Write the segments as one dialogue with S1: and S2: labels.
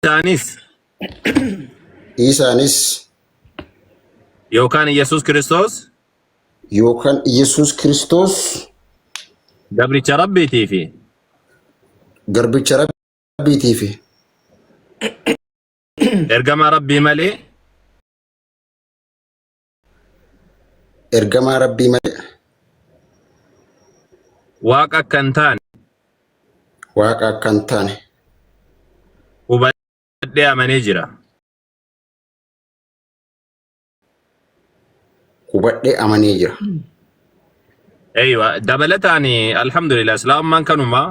S1: Isaanis
S2: Isaanis
S1: yookaan Yesuus Kiristoos gabricha Rabbiitii fi
S2: garbicha Rabbiitii fi
S1: ergamaa Rabbii malee Waaqa akka hin taane hubadhee amanee jira. Eeywa dabalataan alhamdulillah islaamaan kanuma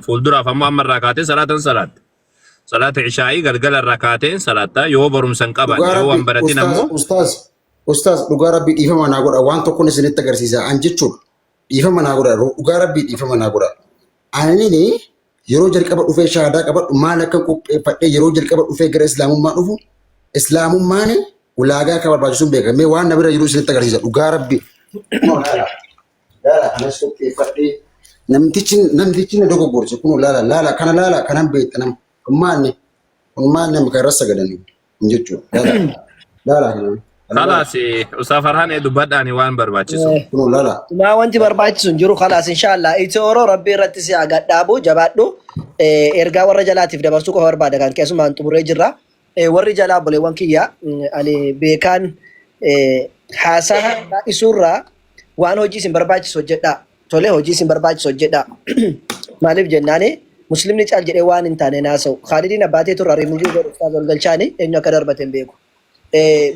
S1: fuulduraaf ammoo amma irraa kaatee salaata ishaa'ii galgala irraa kaatee salaata yoo barumsan qaban yoo waan baratin ammoo
S2: Ustaaz dhugaa Rabbii dhiifama naa godha waan tokko isinitti agarsiisa an jechuudha dhiifama naa godha dhugaa Rabbii dhiifama naa godha ani yeroo jalqaba dhufee shahaadaa qabadhu maal akka qopheeffadhee yeroo jalqaba dhufee gara islaamummaa dhufu islaamummaan ulaagaa akka barbaachisuun beekamee waan na bira jiru isinitti agarsiisa dhugaa Rabbii kanas qopheeffadhee namtichi na dogoggorse kun laala kanan beektanam maanne makarra sagadanii jechuudha laala kanan
S1: خلاص Ustaz Farhaan dubbadhaani waan barbaachisu.
S3: Ma wanti barbaachisu jiru خلاص inshallah itooro rabbi irratti si agadhaabu jabaadhu ergaa warra jalaatiif dabarsuu qofa barbaada kan keessumaan xumuree jirra warri jalaa boleewwan kiyya ani beekan haasaa isurra waan hojii isin barbaachisu hojjedha tole hojii isin barbaachisu hojjedha maaliif jennaani muslimni caal jedhee waan hin taane naasa'u Khaalidiin abbaatee turre Rimujii godhu Ustaz Walgalchaani eenyu akka darbateen beeku.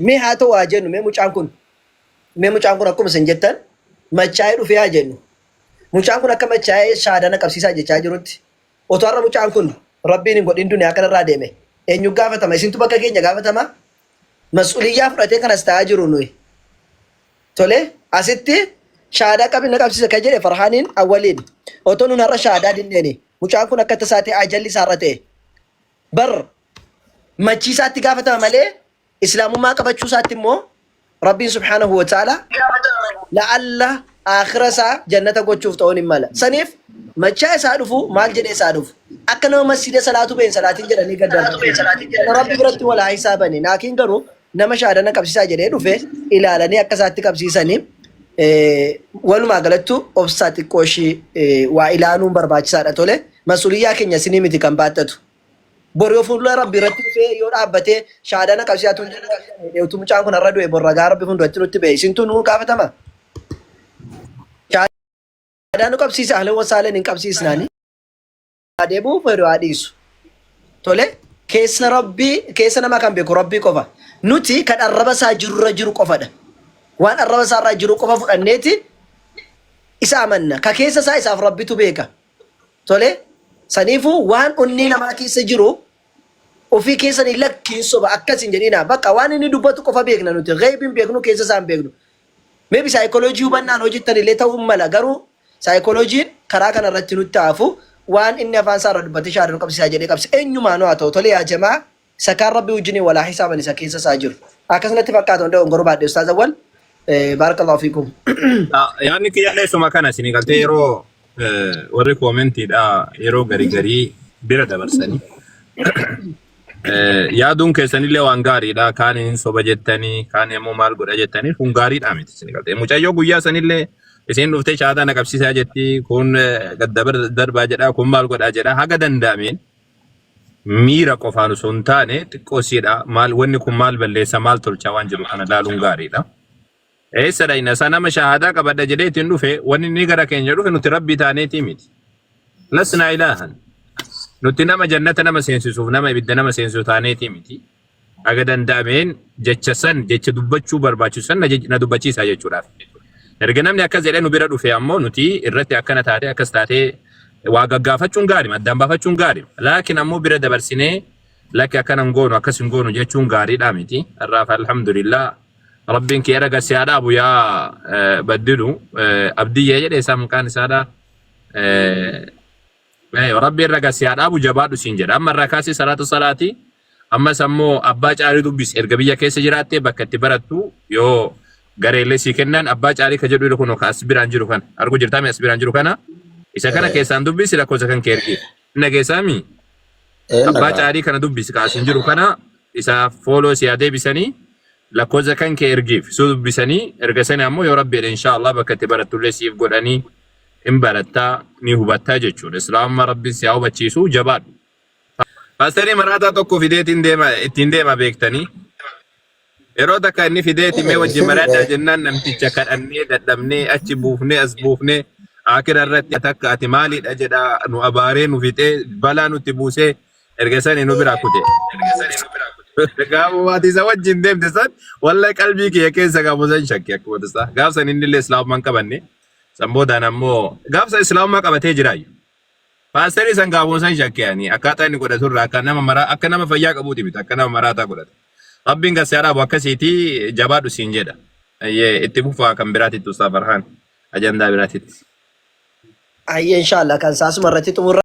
S3: Mee haa ta'u haa jennu mee mucaan kun akkuma isin jettan machaa'ee dhufee haa jennu mucaan kun akka machaa'ee shaadana qabsiisaa jechaa jirutti otoo har'a mucaan kun rabbiin hin godhin duniyaa kanarraa deeme eenyu gaafatama isintu bakka keenya gaafatama mas'uliyyaa fudhatee kanas ta'aa jiru nuyi tole asitti shaadaa qabina qabsiisa kan jedhe Farhaaniin awwaliin otoo nun har'a shaadaa dinneeni mucaan kun akka tasaatee ajalli isaarra ta'e bar machiisaatti gaafatama malee islaamummaa qabachuu isaatti immoo rabbiin subhaanahu wa ta'ala la'alla aakhira isaa jannata gochuuf ta'uun hin mala saniif machaa isaa dhufu maal jedhee isaa dhufu akka nama masjiida salaatu ba'een salaatiin jedhanii gaddarra rabbi biratti walaa hisaabani laakiin garuu nama shaadana qabsiisaa jedhee dhufe ilaalanii akka isaatti qabsiisanii walumaa galattu obsaa xiqqoo ishii waa ilaaluun barbaachisaadha tole mas'uliyyaa keenya isinii miti kan baattatu. Borio fuuldura rabbi irratti dhufee yoo dhaabbatee shaadana qabsiisaa tun jedhu mucaan kun har'a du'e borra gaa rabbi fuuldura nutti ba'e isintu nuu gaafatama. Shaadana qabsiisa ahlan wasaalan hin qabsiisnaani. Adeebuu fedhu haa dhiisu. Tole keessa nama kan beeku rabbii qofa. Nuti kan arraba isaa jirurra jiru qofadha. Waan arraba isaa irraa jiru qofa fudhanneeti isa amanna. Ka keessa isaa isaaf rabbitu beeka. Tole saniifuu waan onni namaa keessa jiru ofii keessanii lakkiin soba akkasin jedhina bakka waan inni dubbatu qofa beekna nuti ghaibin beeknu keessa isaan beeknu maybe psychology hubannaan hojjettan illee ta'uu mala garuu psychology karaa kana irratti nutti haafu waan inni afaan isaa irra dubbate shaadana qabsiisaa jedhee qabsi eenyumaa nu haa ta'u tole yaa jamaa sakaan rabbi wajjin walaa hisaaban isa keessa isaa jiru akkasumatti fakkaatu hunda ongoroo baadhe Ustaaz Awwal barakallahu fiikum.
S1: Yaanni kiyyaallee suma kana isinii galtee yeroo warri koomentiidha yeroo garii bira dabarsanii yaaduun keessanillee waan gaariidha kaan hin soba jettanii kaan immoo maal godha jettanii kun gaariidha miti isin galtee mucayyoo guyyaa sanillee isin dhuftee shaadana qabsiisaa jetti kun darbaa jedha kun maal godha jedha haga danda'ameen miira qofaan osoo hin taane xiqqoosiidha maal wanni kun maal balleessa maal tolcha waan jiru kana laaluun gaariidha. Eessadha inni nama shahaadaa qabadha jedhee ittiin dhufe wanni inni gara keenya dhufe nuti rabbii taaneetii miti. Lasnaa ilaahan nuti nama jannata nama seensisuuf nama ibidda nama seensisu taaneetii miti. Haga danda'ameen jecha dubbachuu barbaachisu san na dubbachiisaa jechuudhaaf. Erga namni akkas jedhee nu bira dhufe ammoo nuti irratti akkana taatee akkas taatee waa gaggaafachuun gaariidha addaan baafachuun gaariidha. Laakiin ammoo bira dabarsinee lakki akkana hin goonu akkas hin goonu jechuun gaariidha miti. Irraaf alhamdulillah. Rabbiin kee raga siyaadhaa buyaa baddilu abdiyyee jedhee isaa maqaan isaadha. Rabbiin raga siyaadhaa bu jabaadhu siin jedha. Amma irraa kaasee salaati ammas ammoo abbaa caalii dubbisi erga biyya keessa jiraattee bakka itti barattu yoo gareellee sii kennan abbaa caalii ka jedhu kun as biraan jiru kana argu jirtaame as biraan jiru kana isa kana keessaan dubbisi lakkoofsa kan kee ergi nageessaami. abbaa caarii kana dubbisi kaasin jiru kana isa follow si deebisanii lakkoza kan kee ergiif su dubbisanii ergasanii ammoo yoo rabbi inshallah bakka itti baratullee siif godhanii in baratta ni hubatta jechuudha. Islaamummaa rabbi si hubachiisu jabaadhu. Paastari maraataa tokko fideetiin ittiin deema beektanii yeroo takka inni fideeti mee wajji maraadhaa jennaan namticha kadhannee dadhabnee achi buufnee as buufnee akira irratti takka ati maaliidha jedha nu abaaree nu fixee balaa nutti buusee ergasanii nu biraa kute. Gaafa waati isa wajjin deemte san wallahi qalbii kiyya keessa gaafa shakkii akkuma tasaa gaafa san inni illee islaamummaan qabanne san boodaan ammoo gaafa islaamummaa qabatee jiraayu. Paastari san gaafa san shakkiyanii akkaataa inni godhaturraa akka nama fayyaa qabuuti miti akka nama maraataa godhata. Rabbiin gasaadhaaf akkasiiti jabaadhu siin jedha. Itti fufaa kan biraatitti Ustaz Farhaan ajandaa biraatitti.
S3: Ayye inshallah kan saasuma irratti xumurra.